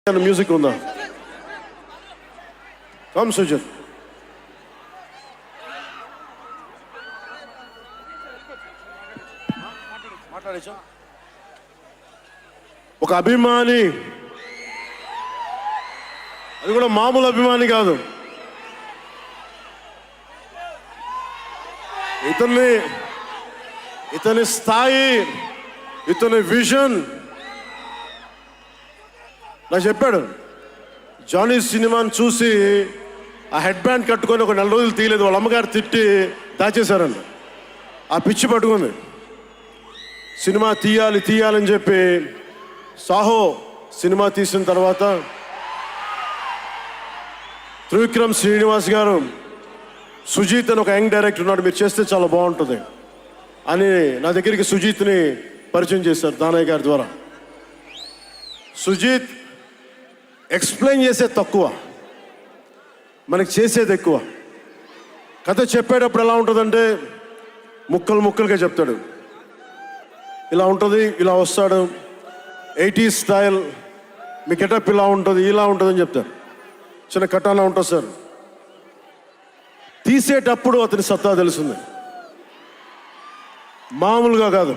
Music ఉందా? Come Sujith. ఒక అభిమాని, అది కూడా మామూలు అభిమాని కాదు, ఇతని స్థాయి, ఇతని విజన్ నాకు చెప్పాడు. జానీ సినిమాని చూసి ఆ హెడ్ బ్యాండ్ కట్టుకొని ఒక 4 రోజులు తీయలేదు, వాళ్ళ అమ్మగారు తిట్టి దాచేశారండి. ఆ పిచ్చి పట్టుకుంది. సినిమా తీయాలని చెప్పి సాహో సినిమా తీసిన తర్వాత త్రివిక్రమ్ శ్రీనివాస్ గారు, సుజీత్ అని ఒక యంగ్ డైరెక్టర్ ఉన్నాడు, మీరు చేస్తే చాలా బాగుంటుంది అని నా దగ్గరికి సుజీత్ని పరిచయం చేశారు దానయ్య గారి ద్వారా. సుజీత్ ఎక్స్ప్లెయిన్ చేసేది తక్కువ, మనకి చేసేది ఎక్కువ. కథ చెప్పేటప్పుడు ఎలా ఉంటుందంటే ముక్కలుగా చెప్తాడు. ఇలా ఉంటుంది, ఇలా వస్తాడు, 80s స్టైల్, మీ గెటప్ ఇలా ఉంటుంది, ఇలా ఉంటుందని చెప్తారు. చిన్న కటానా ఉంటుంది సార్. తీసేటప్పుడు అతని సత్తా తెలుస్తుంది, మామూలుగా కాదు.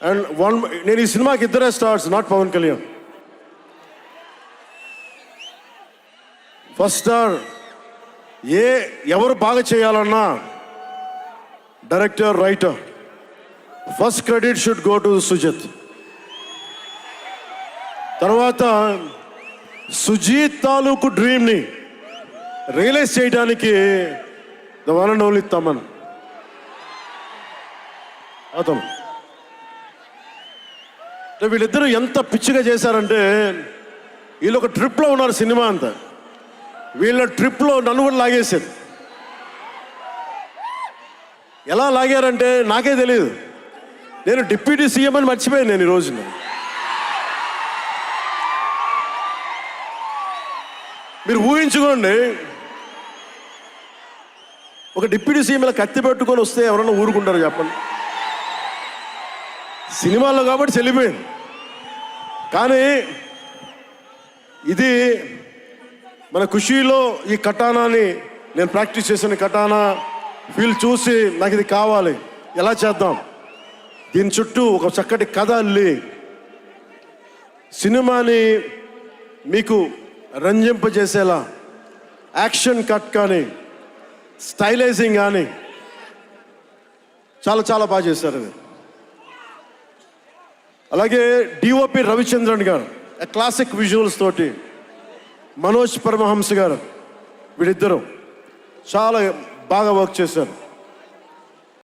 అండ్ నేను ఈ సినిమాకి ఇద్దరే stars, not Pawan Kalyan. First star ఎవరు బాగా చేయాలన్నా director, writer, first credit should go to Sujeeth. తర్వాత సుజీత్ తాలూకు డ్రీమ్ని రియలైజ్ చేయడానికి the one and only Thaman. అతను వీళ్ళిద్దరూ ఎంత పిచ్చిగా చేశారంటే, వీళ్ళు ఒక ట్రిప్లో ఉన్నారు సినిమా అంతా. వీళ్ళ ట్రిప్లో నన్ను కూడా లాగేశారు. ఎలా లాగారంటే నాకే తెలియదు. నేను డిప్యూటీ సీఎం అని మర్చిపోయాను నేను ఈ రోజున. మీరు ఊహించుకోండి, ఒక డిప్యూటీ సీఎం ఇలా కత్తి పెట్టుకొని వస్తే ఎవరన్నా ఊరుకుంటారు చెప్పండి? సినిమాల్లో కాబట్టి చెల్లిపోయింది. కానీ ఇది మన ఖుషీలో ఈ కటానాని, నేను ప్రాక్టీస్ చేసిన కటానా ఫీల్ చూసి నాకు ఇది కావాలి, ఎలా చేద్దాం, దీని చుట్టూ ఒక చక్కటి కథ అల్లి సినిమాని మీకు రంజింపజేసేలా యాక్షన్ కట్ కానీ స్టైలైజింగ్ కానీ చాలా బాగా చేశారు అది. అలాగే డిఓపి రవిచంద్రన్ గారు క్లాసిక్ విజువల్స్ తోటి, మనోజ్ పరమహంస గారు, వీళ్ళిద్దరూ చాలా బాగా వర్క్ చేశారు.